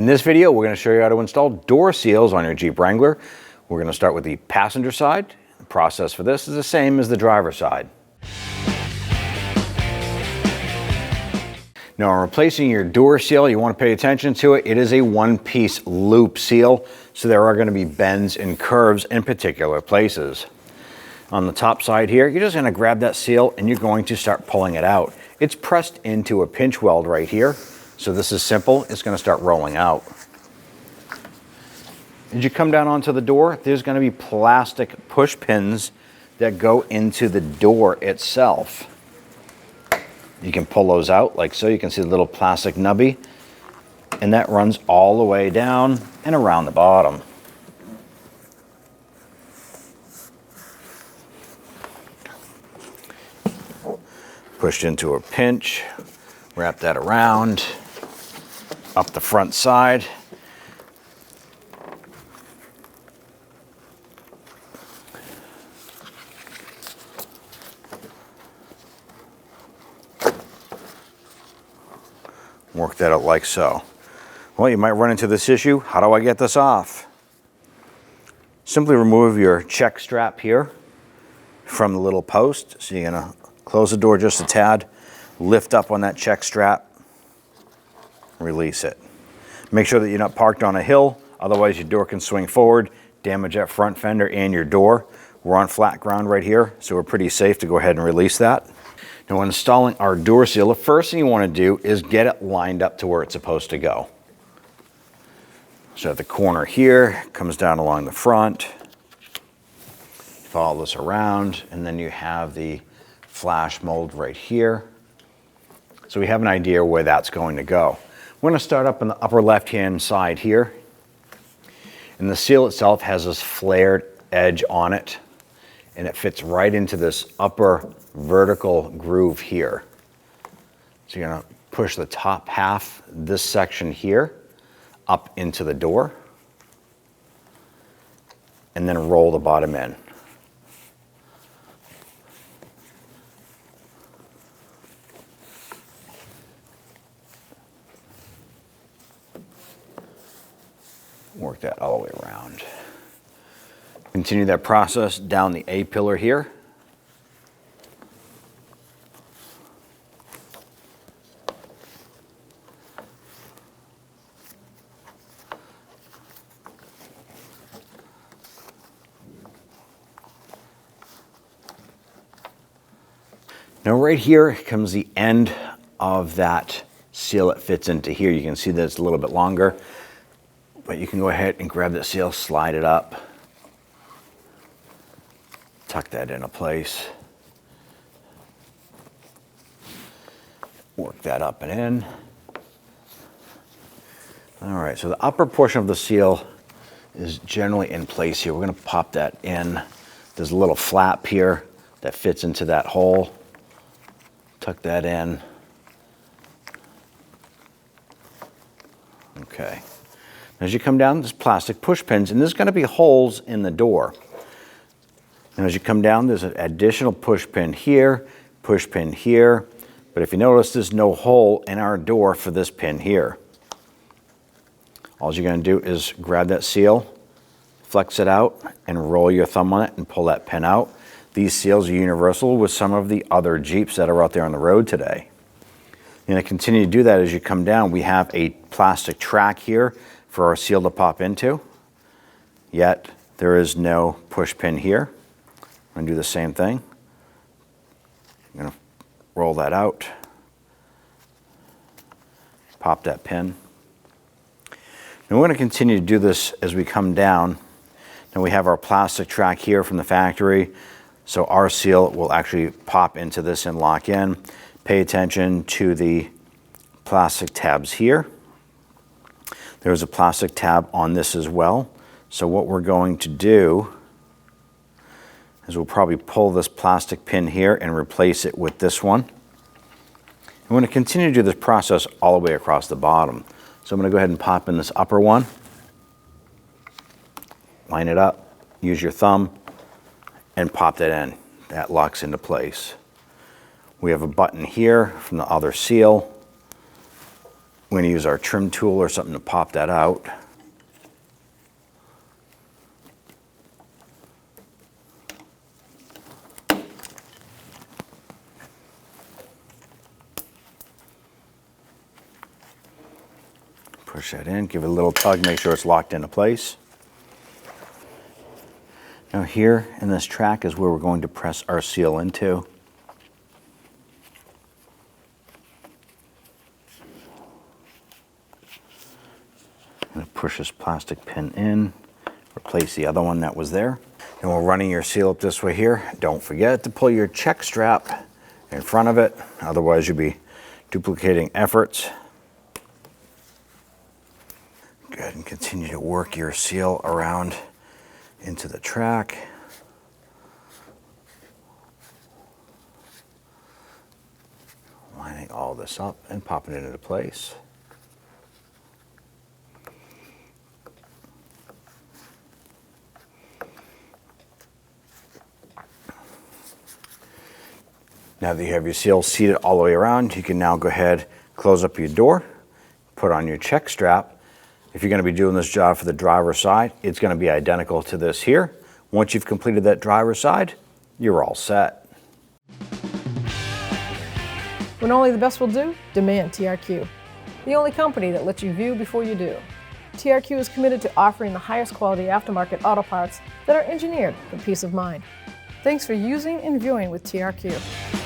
In this video, we're going to show you how to install door seals on your Jeep Wrangler. We're going to start with the passenger side. The process for this is the same as the driver's side. Now, in replacing your door seal, you want to pay attention to it. It is a one-piece loop seal, so there are going to be bends and curves in particular places. On the top side here, you're just going to grab that seal and you're going to start pulling it out. It's pressed into a pinch weld right here. So this is simple, it's going to start rolling out. As you come down onto the door, there's going to be plastic push pins that go into the door itself. You can pull those out like so. You can see the little plastic nubby, and that runs all the way down and around the bottom. Pushed into a pinch, wrap that around, up the front side. Work that out like so. Well, you might run into this issue. How do I get this off? Simply remove your check strap here from the little post. So you're gonna close the door just a tad, lift up on that check strap, release it. Make sure that you're not parked on a hill, otherwise your door can swing forward, damage that front fender and your door. We're on flat ground right here, so we're pretty safe to go ahead and release that. Now, when installing our door seal, the first thing you want to do is get it lined up to where it's supposed to go. So at the corner here, comes down along the front, follow this around, and then you have the flash mold right here. So we have an idea where that's going to go. We're going to start up on the upper left-hand side here. And the seal itself has this flared edge on it, and it fits right into this upper vertical groove here. So you're going to push the top half, this section here, up into the door, and then roll the bottom in. Work that all the way around. Continue that process down the A-pillar here. Now right here comes the end of that seal that fits into here. You can see that it's a little bit longer, but you can go ahead and grab that seal, slide it up, tuck that into place, work that up and in. All right, so the upper portion of the seal is generally in place here. We're gonna pop that in. There's a little flap here that fits into that hole. Tuck that in. Okay. As you come down, there's plastic push pins, and there's going to be holes in the door. And as you come down, there's an additional push pin here, push pin here. But if you notice, there's no hole in our door for this pin here. All you're going to do is grab that seal, flex it out, and roll your thumb on it and pull that pin out. These seals are universal with some of the other Jeeps that are out there on the road today. You're going to continue to do that as you come down. We have a plastic track here for our seal to pop into, yet there is no push pin here. I'm going to do the same thing. I'm going to roll that out, pop that pin. Now we're going to continue to do this as we come down. Now we have our plastic track here from the factory, so our seal will actually pop into this and lock in. Pay attention to the plastic tabs here. There's a plastic tab on this as well. So what we're going to do is we'll probably pull this plastic pin here and replace it with this one. I'm going to continue to do this process all the way across the bottom. So I'm going to go ahead and pop in this upper one, line it up, use your thumb, and pop that in. That locks into place. We have a button here from the other seal. We're going to use our trim tool or something to pop that out. Push that in, give it a little tug, make sure it's locked into place. Now here in this track is where we're going to press our seal into. I'm going to push this plastic pin in, replace the other one that was there. And we're running your seal up this way here. Don't forget to pull your check strap in front of it, otherwise you'll be duplicating efforts. Good, and continue to work your seal around into the track. Lining all this up and popping it into place. Now that you have your seal seated all the way around, you can now go ahead, close up your door, put on your check strap. If you're going to be doing this job for the driver's side, it's going to be identical to this here. Once you've completed that driver's side, you're all set. When only the best will do, demand TRQ. The only company that lets you view before you do. TRQ is committed to offering the highest quality aftermarket auto parts that are engineered for peace of mind. Thanks for using and viewing with TRQ.